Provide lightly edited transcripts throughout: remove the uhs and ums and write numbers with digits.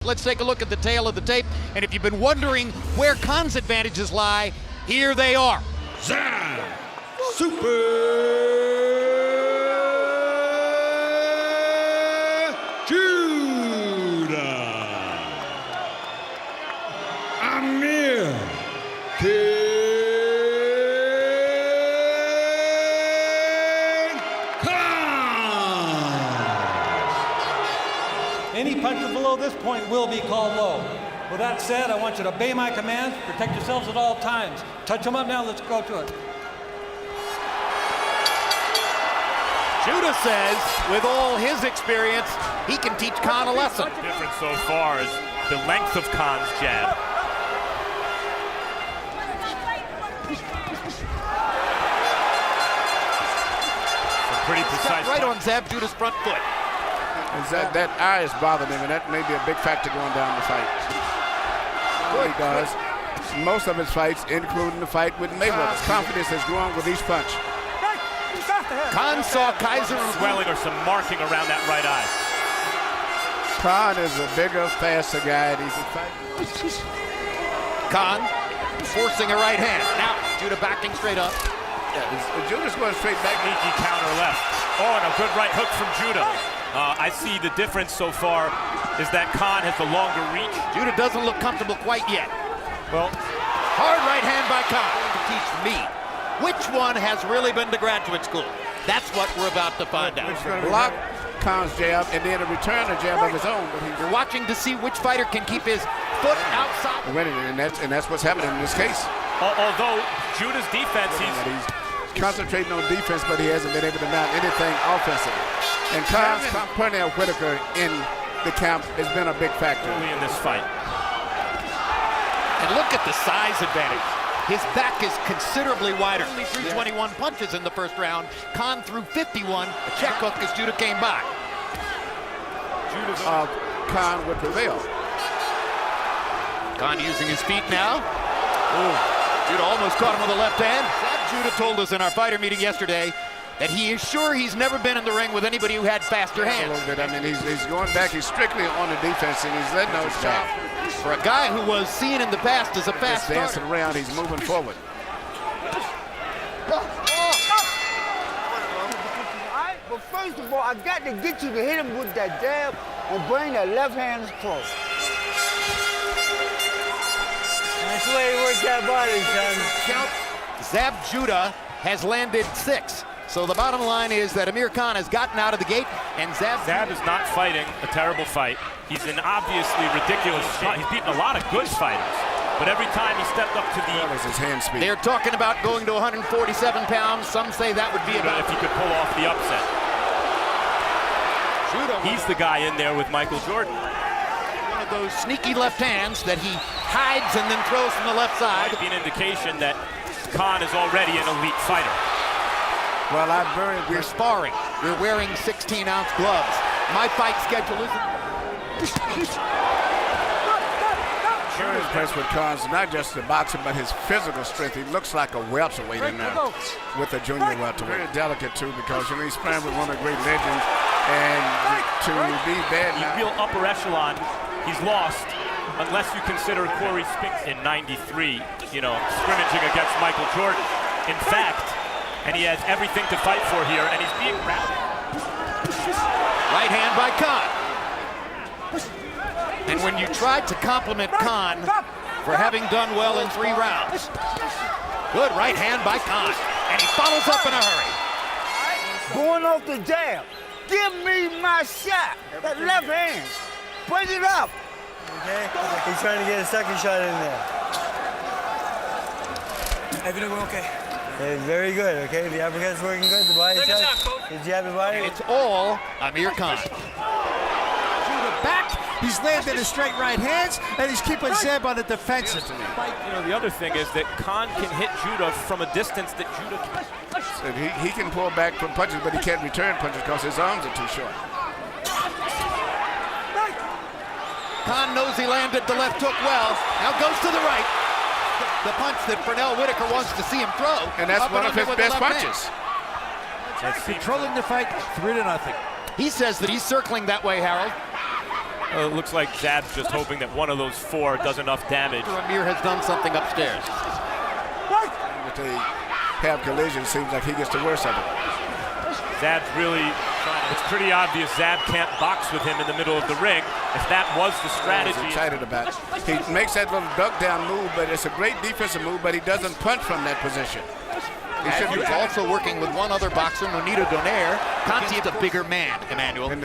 Let's take a look at the tail of the tape, and if you've been wondering where Khan's advantages lie, here they are. Zab Super Amir Any puncher below this point will be called low. With that said, I want you to obey my commands, protect yourselves at all times. Touch them up now, let's go to it. Judah says, with all his experience, he can teach Khan a lesson. The difference so far is the length of Khan's jab. Some pretty precise. Right on Zab Judah's front foot. That eye is bothering him, and that may be a big factor going down the fight. He does. Most of his fights, including the fight with Mayweather, his confidence has grown with each punch. Khan saw Kaiser swelling or some marking around that right eye. Khan is a bigger, faster guy, and he's a fight. Khan forcing a right hand. Now Judah backing straight up. Judah's going straight back. Sneaky counter left. Oh, and a good right hook from Judah. I see the difference so far is that Khan has the longer reach. Judah doesn't look comfortable quite yet. Well, hard right hand by Khan. To teach me which one has really been to graduate school. That's what we're about to find out. He's going to block Khan's jab and then a return a jab of his own. But you're watching to see which fighter can keep his foot outside. Winning, and that's what's happening in this case. Although Judah's defense, he's concentrating on defense, but he hasn't been able to mount anything offensively. And Khan's putting Whitaker in the camp has been a big factor in this fight. And look at the size advantage. His back is considerably wider. Only threw 21 punches in the first round. Khan threw 51. A check hook as Judah came by. Khan would prevail. Khan using his feet now. Ooh. Judah almost caught him with a left hand. Judah told us in our fighter meeting yesterday that he is sure he's never been in the ring with anybody who had faster hands. A little bit. I mean, he's going back. He's strictly on the defense, and he's letting those shots. For a guy who was seen in the past as a fast starter. Dancing around, he's moving forward. But first of all, I got to get you to hit him with that jab and bring that left hand close. That's the way you work that body, son. Count. Zab Judah has landed 6. So the bottom line is that Amir Khan has gotten out of the gate, and Zab is not fighting a terrible fight. He's in obviously ridiculous shape. He's beaten a lot of good fighters, but every time he stepped up to the... his hand speed. They're talking about going to 147 pounds. Some say that would be about... if he could pull off the upset. Judah. He's the guy in there with Michael Jordan. One of those sneaky left hands that he hides and then throws from the left side. Might be an indication that Khan is already an elite fighter. Well, we're sparring. We're wearing 16-ounce gloves. My fight schedule isn't... Sure impressed with Khan's, not just the boxing, but his physical strength. He looks like a welterweight in there with a junior welterweight. Very delicate, too, because he's playing with one of the great legends, and to be bad now. You feel upper echelon. He's lost, unless you consider Corey Spinks in '93, scrimmaging against Michael Jordan. In fact, and he has everything to fight for here, and he's being routed. Right hand by Khan. And when you tried to compliment Khan for having done well in 3 rounds, good right hand by Khan, and he follows up in a hurry. Going off the jab. Give me my shot. That left hand. Bring it up. Okay, he's trying to get a second shot in there. Everything going okay? Okay, very good, okay? The uppercut's working good, the body shot. Did you have the body? And it's all Amir Khan. Judah back, he's landed his straight right hands, and he's keeping Zab on the defensive. The other thing is that Khan can hit Judah from a distance that Judah can't. He can pull back from punches, but he can't return punches because his arms are too short. Khan knows he landed the left hook well. Now goes to the right. The punch that Pernell Whitaker wants to see him throw. And that's one of his best punches. Controlling the fight 3-0. He says that he's circling that way, Harold. Looks like Zab's just hoping that one of those four does enough damage. Amir has done something upstairs. If they have collision, seems like he gets the worst of it. Zab's really, it's pretty obvious Zab can't box with him in the middle of the ring. If that was the strategy. He's excited about it. He makes that little duck down move, but it's a great defensive move, but he doesn't punch from that position. He's also working with one other boxer, Nonito Donaire. Conti's a bigger man, Emmanuel. And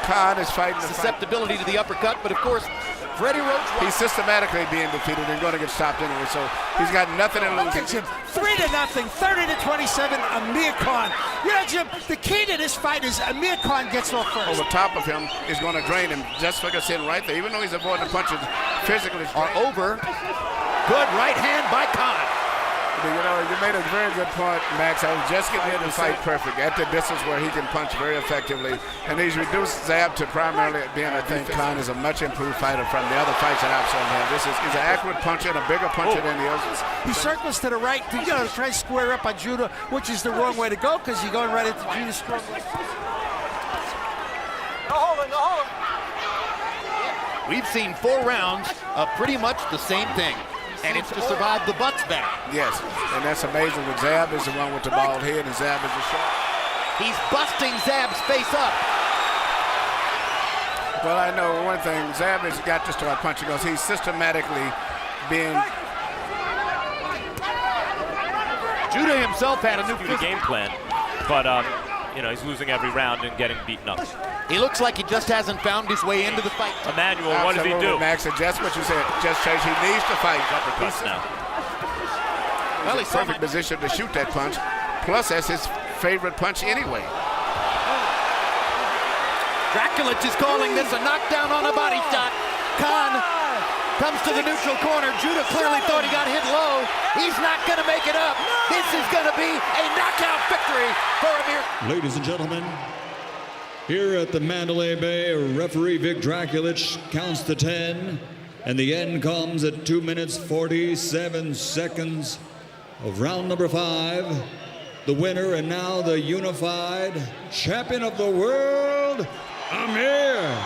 Khan is fighting the susceptibility to the uppercut, but of course, Freddie Roach. He's systematically being defeated and going to get stopped anyway, so he's got nothing to lose. 3-0, 30-27, Amir Khan. You know, Jim, the key to this fight is Amir Khan gets off first. Over top of him is going to drain him, just like I said right there. Even though he's avoiding the punches, physically are over. Good right hand by Khan. You know, you made a very good point, Max. I was just getting ready to fight perfect at the distance where he can punch very effectively. And he's reduced Zab to primarily being, I think, Khan is a much improved fighter from the other fights that I've seen him. He's an accurate puncher and a bigger puncher than the others. He circles to the right to, you know, try to square up on Judah, which is the wrong way to go because you're going right into Judah's strong. We've seen 4 rounds of pretty much the same thing. And it's to survive the butts back. Yes, and that's amazing. With Zab is the one with the bald head, and Zab is the short. He's busting Zab's face up. Well, I know one thing. Zab has got to start punching because he's systematically being. Judah himself had a new game plan, but you know, he's losing every round and getting beaten up. He looks like he just hasn't found his way into the fight. Emmanuel, what does he do? Max, and just what you said. Just change. He needs to fight. Uppercuts now. Well, he's in perfect position to shoot that punch. Plus, that's his favorite punch anyway. Drakulich is calling this a knockdown on a body shot. Khan comes to the neutral corner. Judah clearly thought he got hit low. He's not going to make it up. This is going to be a knockout victory for Amir. Ladies and gentlemen, here at the Mandalay Bay, referee Vic Drakulich counts to 10, and the end comes at 2 minutes 47 seconds of round number 5. The winner and now the unified champion of the world, Amir.